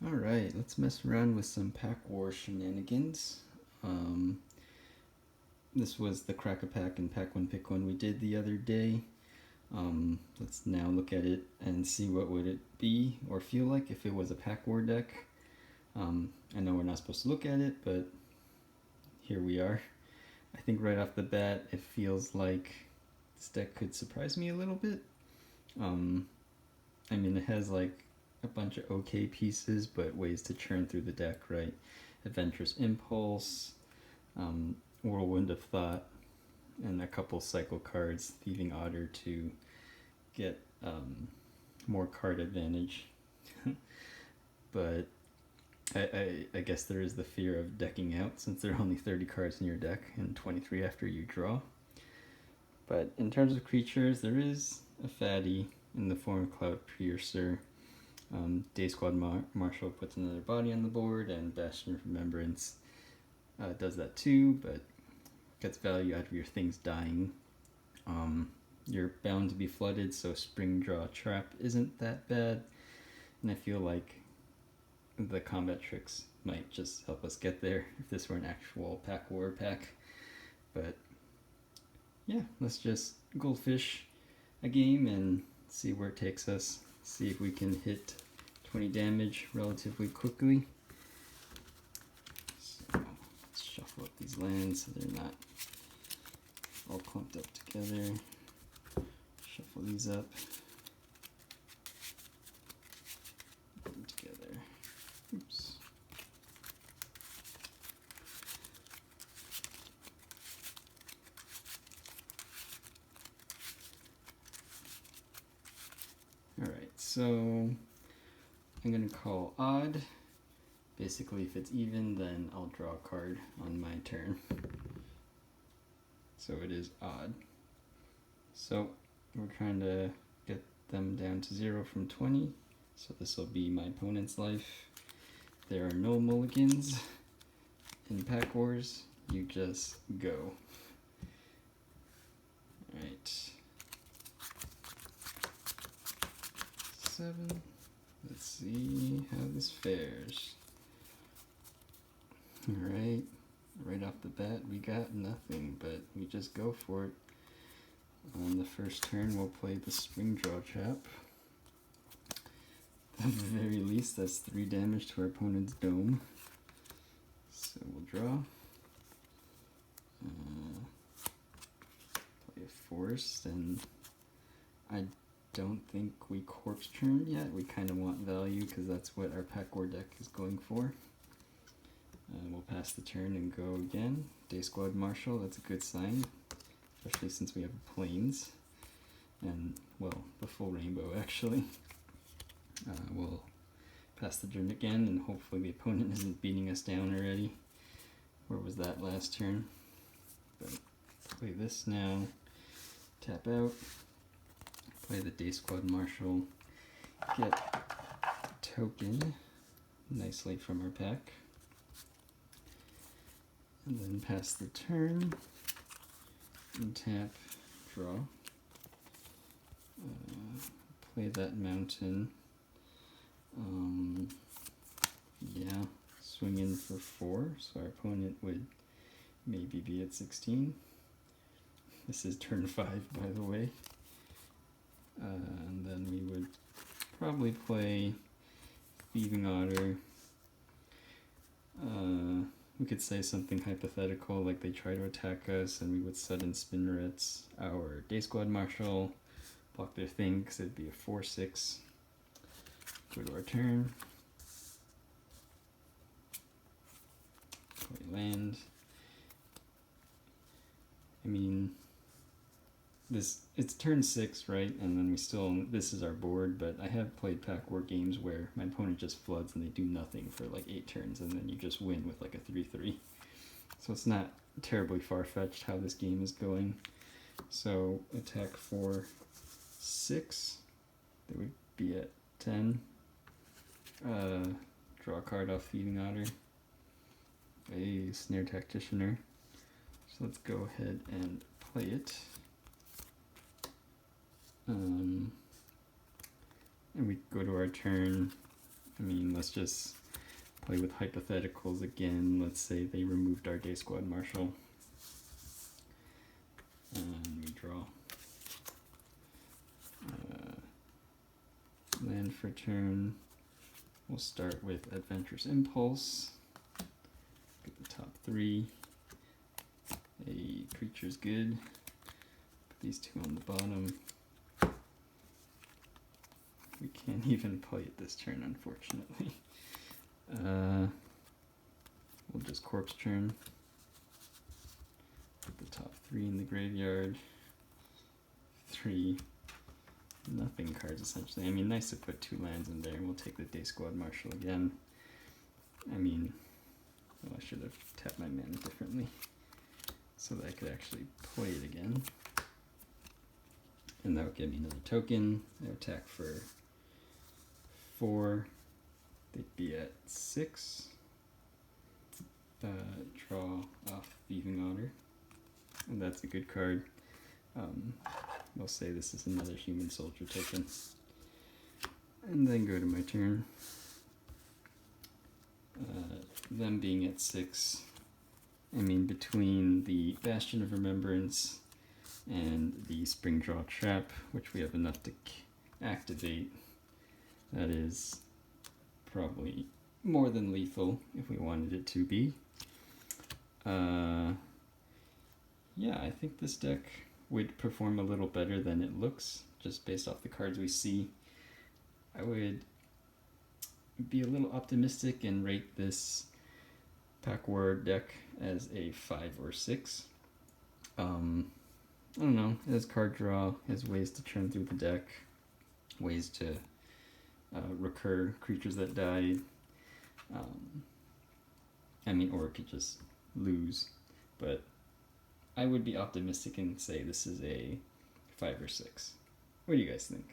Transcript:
Alright, let's mess around with some Pack War shenanigans. This was the Crack-a-Pack and Pack One Pick One we did the other day. Let's now look at it and see what would it be or feel like if it was a Pack War deck. I know we're not supposed to look at it, but here we are. I think right off the bat it feels like this deck could surprise me a little bit. I mean, it has like a bunch of okay pieces, but ways to churn through the deck, right? Adventurous Impulse, Whirlwind of Thought, and a couple cycle cards, Thieving Otter to get more card advantage. But I guess there is the fear of decking out since there are only 30 cards in your deck and 23 after you draw. But in terms of creatures, there is a fatty in the form of Cloud Piercer. Day Squad Marshal puts another body on the board, and Bastion of Remembrance does that too, but gets value out of your things dying. You're bound to be flooded, so Spring Draw Trap isn't that bad, and I feel like the combat tricks might just help us get there if this were an actual Pack War pack. But yeah, let's just goldfish a game and see where it takes us. See if we can hit 20 damage relatively quickly. So let's shuffle up these lands so they're not all clumped up together. Shuffle these up. Put them together. Oops. Alright, so I'm going to call odd. Basically, if it's even, then I'll draw a card on my turn. So it is odd. So we're trying to get them down to 0 from 20. So this will be my opponent's life. There are no mulligans in Pack Wars. You just go. Alright. 7. Let's see how this fares. Alright, right off the bat we got nothing, but we just go for it. On the first turn we'll play the Spring Draw Trap. At the very least that's 3 damage to our opponent's dome. So we'll draw. Play a forest, and I don't think we corpse churn yet. We kind of want value because that's what our Pack War deck is going for. We'll pass the turn and go again. Day Squad Marshal, that's a good sign, especially since we have planes. And, well, the full rainbow actually. We'll pass the turn again, and hopefully the opponent isn't beating us down already. Where was that last turn? But play this now. Tap out. Play the Day Squad Marshal. Get a token nicely from our pack. And then pass the turn. And tap, draw. Play that mountain. Yeah, swing in for 4, so our opponent would maybe be at 16. This is turn 5, by the way. And then we would probably play Thieving Otter. We could say something hypothetical, like they try to attack us, and we would sudden Spinnerets our Day Squad Marshal, block their thing, because it'd be a 4/6. Go to our turn. Play land. I mean, it's turn 6, right? And then this is our board, but I have played Pack War games where my opponent just floods and they do nothing for like 8 turns, and then you just win with like a 3/3. So it's not terribly far-fetched how this game is going. So attack for 6. They would be at 10. Draw a card off Thieving Otter. A Snare Tacticianer. So let's go ahead and play it. And we go to our turn, I mean, let's just play with hypotheticals again. Let's say they removed our Day Squad Marshal. And we draw. Land for turn. We'll start with Adventurous Impulse. Get the top 3. A creature's good. Put these 2 on the bottom. We can't even play it this turn, unfortunately. We'll just Corpse Churn. Put the top 3 in the graveyard. 3 nothing cards, essentially. I mean, nice to put 2 lands in there. We'll take the Day Squad Marshal again. I mean, well, I should have tapped my mana differently so that I could actually play it again. And that would give me another token. They attack for 4. They'd be at 6. Draw off Thieving Otter. And that's a good card. We'll say this is another Human Soldier token. And then go to my turn. Them being at 6, I mean, between the Bastion of Remembrance and the Spring Draw Trap, which we have enough to activate, that is probably more than lethal if we wanted it to be. Yeah, I think this deck would perform a little better than it looks, just based off the cards we see. I would be a little optimistic and rate this Pack War deck as a 5 or 6. I don't know, it has card draw, it has ways to churn through the deck, ways to recur creatures that died. I mean, or it could just lose, but I would be optimistic and say this is a 5 or 6. What do you guys think?